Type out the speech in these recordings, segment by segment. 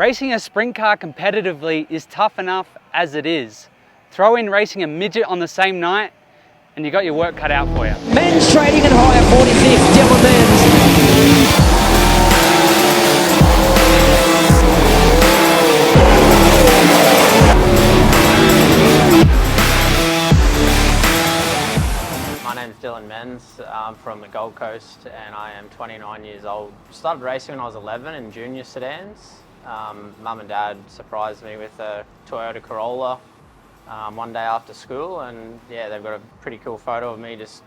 Racing a sprint car competitively is tough enough as it is. Throw in racing a midget on the same night and you got your work cut out for you. Men's Trading and Hire 46, Dylan Menz. My name's Dylan Menz. I'm from the Gold Coast and I am 29 years old. Started racing when I was 11 in Junior Sedans. Mum and Dad surprised me with a Toyota Corolla one day after school, and yeah, they've got a pretty cool photo of me just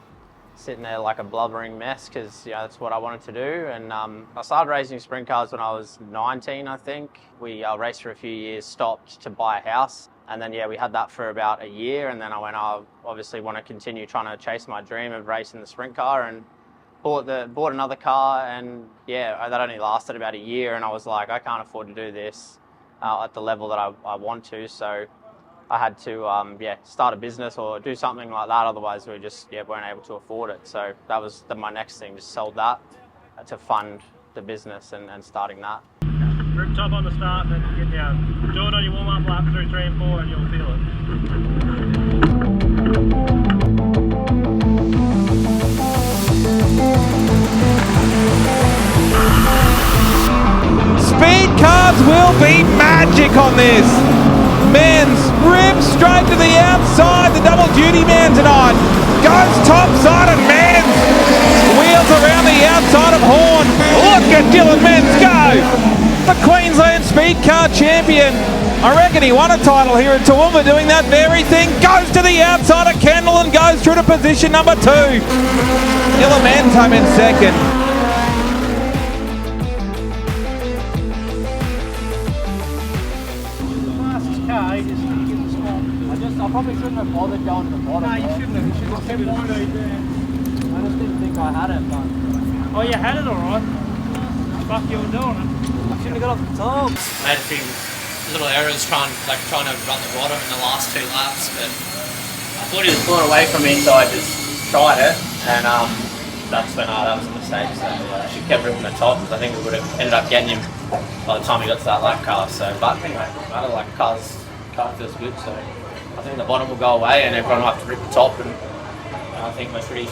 sitting there like a blubbering mess because that's what I wanted to do. And I started racing sprint cars when I was 19, I think. We raced for a few years, stopped to buy a house, and then yeah, we had that for about a year, and then I went, I obviously want to continue trying to chase my dream of racing the sprint car, and bought another car, and yeah, that only lasted about a year, and I was like, I can't afford to do this at the level that I want to, so I had to start a business or do something like that, otherwise we just weren't able to afford it. So that was my next thing, just sold that to fund the business and starting that. Grip top on the start and then get down. Do it on your warm-up lap through 3 and 4 and you'll feel it. Speed cars will be magic on this. Menz rips straight to the outside, the double duty man tonight. Goes topside and Menz wheels around the outside of Horn. Look at Dylan Menz go. The Queensland Speed Car Champion. I reckon he won a title here at Toowoomba doing that very thing. Goes to the outside of Kendall and goes through to position number 2. Dylan Menz home in second. I probably shouldn't have bothered going to the bottom. No, you shouldn't have. You should have kept it there. I just didn't think I had it, but... Oh, you had it alright. Fuck, you were doing it. I shouldn't have got off the top. Made a few little errors trying to run the bottom in the last 2 laps, but I thought he was pulling away from me, so I just tried it, and that's when that was a mistake. So she kept ripping the top, because I think we would have ended up getting him by the time he got to that lap car. So, but anyway, I like car feels good, so I think the bottom will go away and everyone will have to rip the top, and I think we're pretty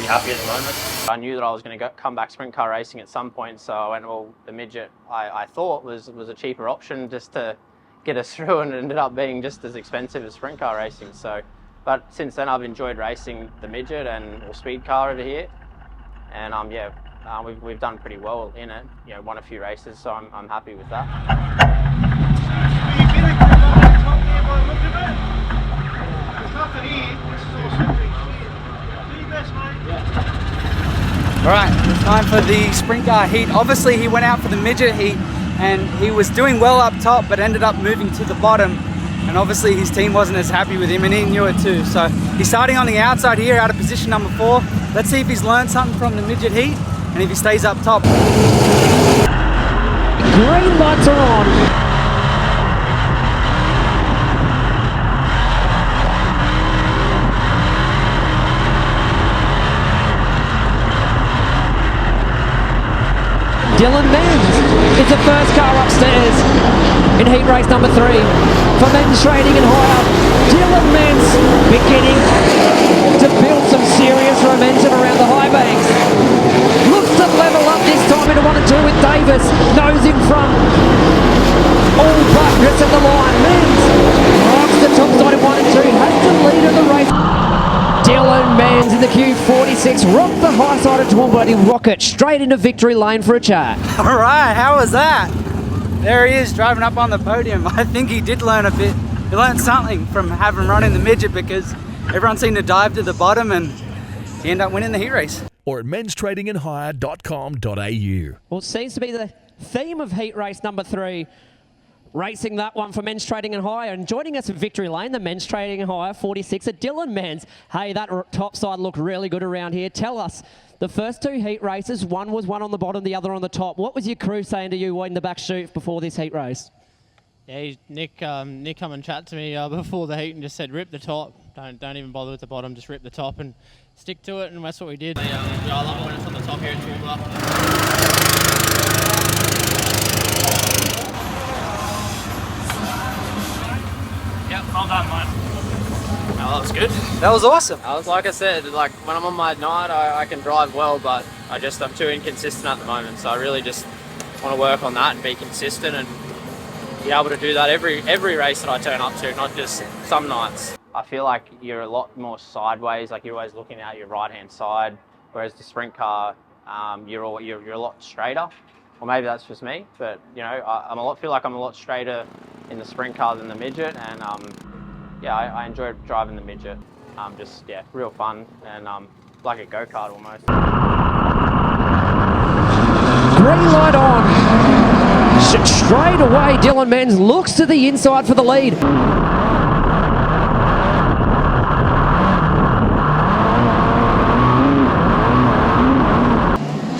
happy at the moment. I knew that I was going to come back sprint car racing at some point, so I went, well, the midget I thought was a cheaper option just to get us through, and it ended up being just as expensive as sprint car racing. So, but since then I've enjoyed racing the midget or speed car over here, and we've done pretty well in it. Won a few races, so I'm happy with that. Alright, it's time for the sprint car heat. Obviously he went out for the midget heat and he was doing well up top but ended up moving to the bottom, and obviously his team wasn't as happy with him and he knew it too. So he's starting on the outside here out of position number 4. Let's see if he's learned something from the midget heat and if he stays up top. Green lights are on. Dylan Menz is the first car upstairs in heat race number 3 for Menz Trading and Hire. Dylan Menz beginning to build some serious momentum around the high banks. Looks to level up this time into 1 and 2 with Davis. Nose in front. All but gets at the line. Menz rocks the top side in 1 and 2. Has the lead of the race. Dylan Menz in the Q46 rocked the high side of Toowoomba and rocket straight into victory lane for a chat. Alright, how was that? There he is driving up on the podium. I think he did learn a bit. He learned something from having run in the midget because everyone seemed to dive to the bottom and he ended up winning the heat race. Or at menztradingandhire.com.au. Well, it seems to be the theme of heat race number 3. Racing that one for Menz Trading and Hire, and joining us in victory lane, the Menz Trading and Hire 46 at Dylan Menz. Hey, that top side looked really good around here. Tell us, the first 2 heat races, one was one on the bottom, the other on the top. What was your crew saying to you in the back chute before this heat race? Yeah, Nick come and chat to me before the heat and just said, rip the top. Don't even bother with the bottom, just rip the top and stick to it, and that's what we did. Yeah, I love it when it's on the top here at Toowoomba. Well done, mate. Oh, that was good. That was awesome. I was like I said, like when I'm on my night, I can drive well, but I'm too inconsistent at the moment. So I really just want to work on that and be consistent and be able to do that every race that I turn up to, not just some nights. I feel like you're a lot more sideways, like you're always looking out your right-hand side, whereas the sprint car, you're a lot straighter. Or maybe that's just me, but you know, I feel like I'm a lot straighter in the sprint car than the midget, and yeah, I enjoy driving the midget. Just yeah, real fun and like a go-kart almost. Green light on. Straight away, Dylan Menz looks to the inside for the lead.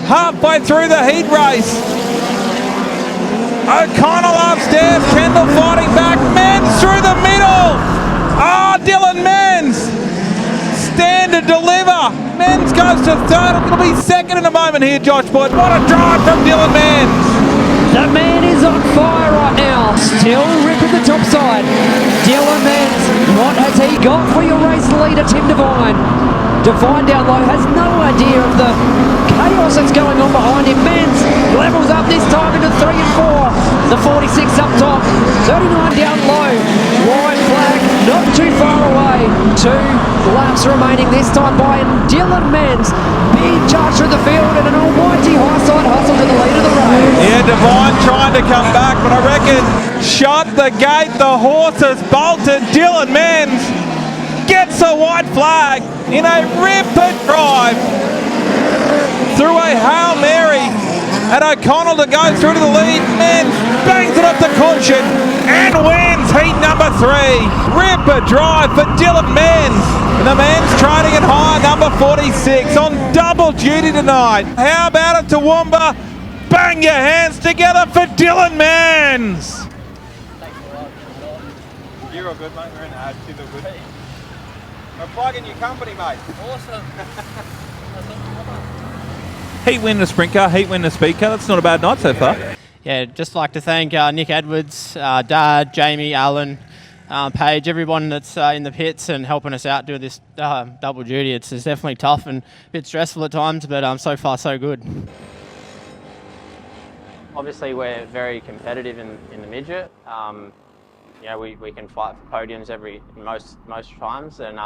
Halfway through the heat race. O'Connell upstairs, Kendall fighting back, Menz through the middle. Ah, Dylan Menz. Stand to deliver. Menz goes to third. It'll be second in a moment here, Josh Boyd. What a drive from Dylan Menz. The man is on fire right now. Still ripping the top side. Dylan Menz, what has he got for your race leader, Tim Devine? Devine down low has no idea of the chaos that's going on behind him. Menz levels up this time into 3 and 4. The 46 up top, 39 down low. White flag, not too far away. 2 laps remaining this time by Dylan Menz. Big charge through the field and an almighty high side hustle to the lead of the race. Yeah, Devine trying to come back, but I reckon shut the gate. The horses bolted. Dylan Menz gets a white flag in a ripid drive through a Hail Mary, and O'Connell to go through to the lead. Menz bangs it up to caution and wins heat number 3. Ripid drive for Dylan Menz. And the man's training at high number 46 on double duty tonight. How about it, Toowoomba? Bang your hands together for Dylan Menz. You're all good, mate. We're in the ad. You're all good. We're plugging your company, mate. Awesome. Heat win the sprint car, heat win the speed car. That's not a bad night so far. Yeah, just like to thank Nick Edwards, Dad, Jamie, Alan, Paige, everyone that's in the pits and helping us out do this double duty. It's definitely tough and a bit stressful at times, but so far so good. Obviously, we're very competitive in the midget. You know, we can fight for podiums most times, and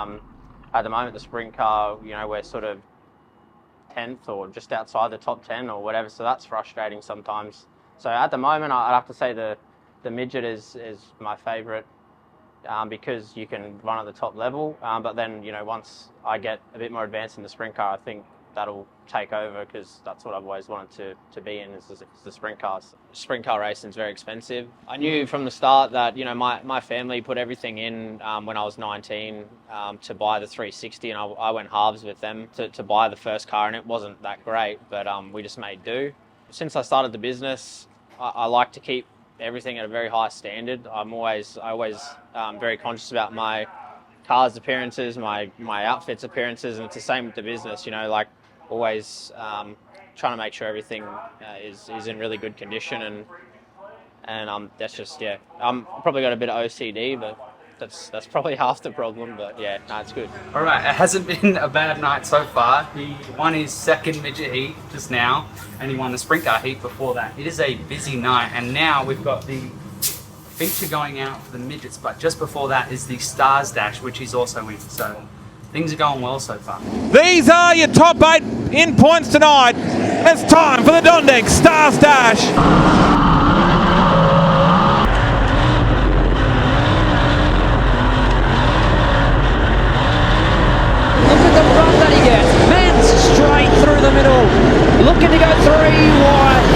at the moment the sprint car, you know, we're sort of 10th or just outside the top 10 or whatever, so that's frustrating sometimes. So at the moment, I'd have to say the midget is my favourite because you can run at the top level. But then, you know, once I get a bit more advanced in the sprint car, I think that'll take over because that's what I've always wanted to be in is the sprint cars. Sprint car racing is very expensive. I knew from the start that, you know, my family put everything in when I was 19 to buy the 360, and I went halves with them to buy the first car, and it wasn't that great, but we just made do. Since I started the business, I like to keep everything at a very high standard. I always very conscious about my cars appearances, my outfits appearances, and it's the same with the business, you know, like always trying to make sure everything is in really good condition, and that's just, yeah, I'm probably got a bit of OCD, but that's probably half the problem, but yeah, no, it's good. All right, it hasn't been a bad night so far. He won his second midget heat just now, and he won the sprint car heat before that. It is a busy night, and now we've got the feature going out for the midgets, but just before that is the Stars Dash, which he's also in, so things are going well so far. These are your top 8 in points tonight. It's time for the Dondex Stars Dash. Look at the run that he gets. Menz straight through the middle. Looking to go 3 wide.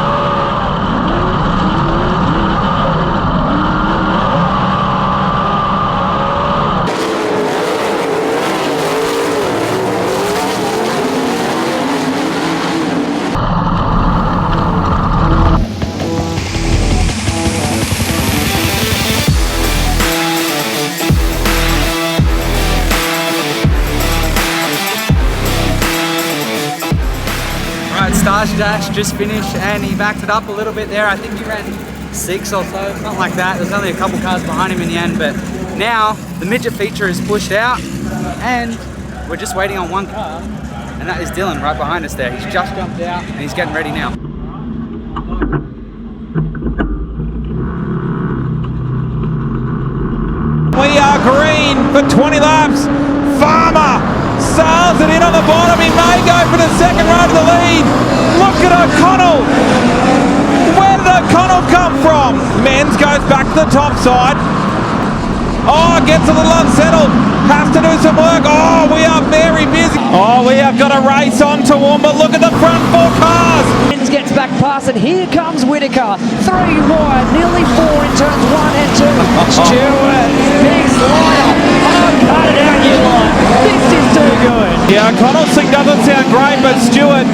Stars Dash just finished and he backed it up a little bit there. I think he ran 6 or so, something like that. There's only a couple cars behind him in the end, but Now the midget feature is pushed out and we're just waiting on one car, and that is Dylan right behind us there. He's just jumped out and he's getting ready now. We are green for 20 laps. Farmer sails it in on the bottom. He may go for the second row to the lead. Look at O'Connell. Where did O'Connell come from? Menz goes back to the top side. Oh, gets a little unsettled. Has to do some work. Oh, we are very busy. Oh, we have got a race on Toowoomba. Look at the front 4 cars. Menz gets back past, and here comes Whitaker. 3 wide, nearly 4 in turns 1 and 2. Stewart, big slider. Oh, cut it out, you lot. This is too good. Yeah, O'Connell's thing doesn't sound great, but Stewart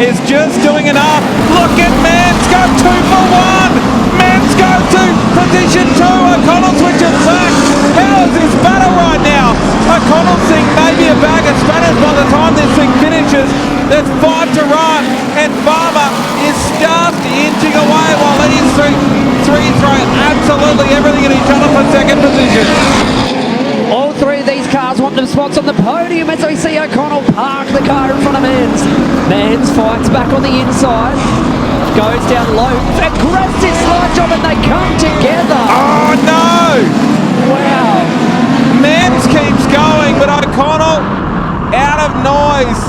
is just doing enough. Look at Menz go 2 for 1. Menz go to position 2. O'Connell switches back. How is this battle right now? O'Connell's thing may be a bag of spanners by the time this thing finishes. There's 5 to run, and Farmer is just inching away while these three throw absolutely everything in each other for second position. All 3 of these cars want them spots on the podium as we see O'Connell park the car in front of Menz. Menz fights back on the inside, goes down low, aggressive slide job, and they come together. Oh no! Wow. Menz keeps going, but O'Connell out of noise.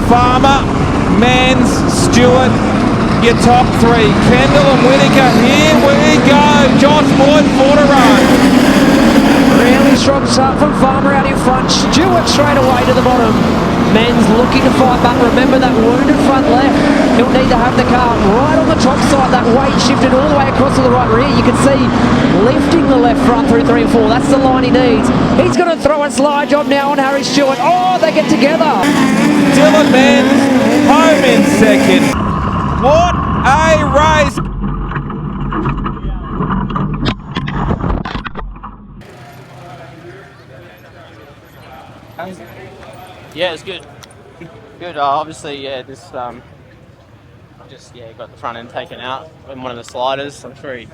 Farmer, Menz, Stewart, your top 3. Kendall and Whitaker, here we go. Josh Boyd, 4 to run. Really strong start from Farmer out in front. Stewart straight away to the bottom. Menz looking to fight back. Remember that wounded front left. He'll need to have the car right on the top side. That weight shifted all the way across to the right rear. You can see lifting the left front through 3 and 4. That's the line he needs. He's going to throw a slide job now on Harry Stewart. Oh, they get together. Dylan Menz home in second. What a race! Yeah, it's good. Good. Obviously, yeah, this just got the front end taken out in one of the sliders. I'm sure he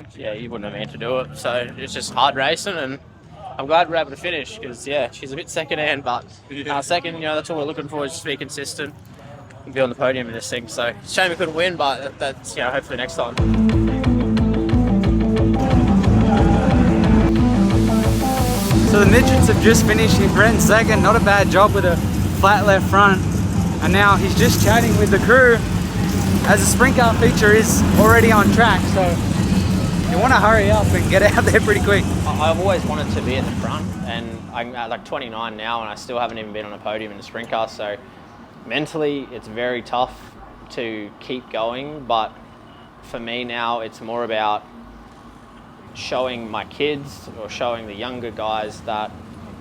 wouldn't have meant to do it. So it's just hard racing, and I'm glad we're able to finish because she's a bit second hand, but second, that's all we're looking for is just be consistent and be on the podium in this thing. So it's a shame we couldn't win, but that's hopefully next time. So the midgets have just finished. He ran second, not a bad job with a flat left front. And now he's just chatting with the crew as the sprint car feature is already on track. So you want to hurry up and get out there pretty quick. I've always wanted to be at the front, and I'm at like 29 now and I still haven't even been on a podium in the sprint car. So mentally it's very tough to keep going, but for me now it's more about showing my kids or showing the younger guys that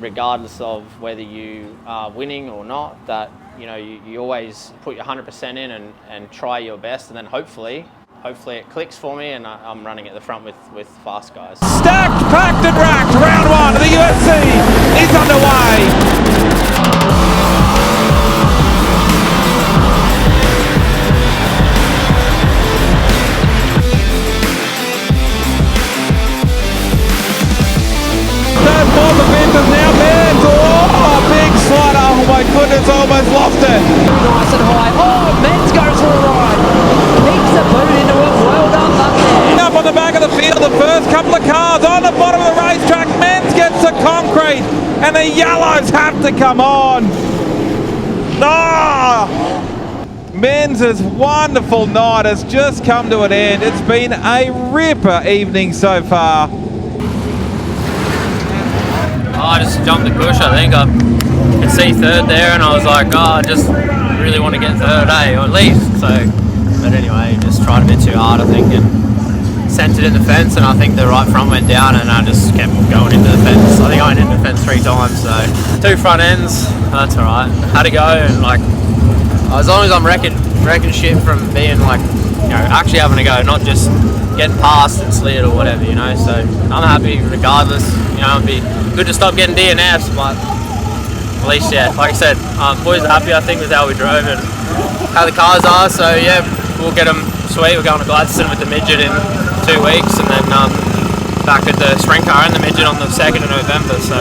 regardless of whether you are winning or not, that you always put your 100% in and try your best, and then hopefully it clicks for me and I'm running at the front with fast guys. Stacked, packed and racked, round 1 of the UFC is underway. Now Menz, big slider, oh my goodness, almost lost it. Nice and high. Oh, Menz goes for a ride. Keeps the boot into it. Well done, Monday. Up on the back of the field, the first couple of cars on the bottom of the racetrack. Menz gets the concrete, and the yellows have to come on. Menz's wonderful night has just come to an end. It's been a ripper evening so far. I just jumped the push, I think. I could see third there and I was like, I just really want to get third, or at least. But anyway, just tried a bit too hard, I think, and sent it in the fence, and I think the right front went down and I just kept going into the fence. I think I went into the fence 3 times, so 2 front ends, that's alright. Had to go, and as long as I'm wrecking shit from being actually having to go, not just getting past and slid or whatever, so I'm happy regardless. It'd be good to stop getting DNFs, but at least, yeah, like I said, boys are happy, I think, with how we drove and how the cars are. So yeah, we'll get them sweet. We're going to Gladstone with the Midget in 2 weeks, and then back at the Sprint Car and the Midget on the 2nd of November. So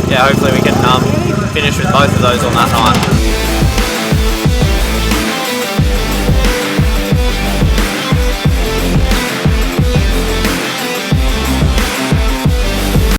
yeah, hopefully we can finish with both of those on that night.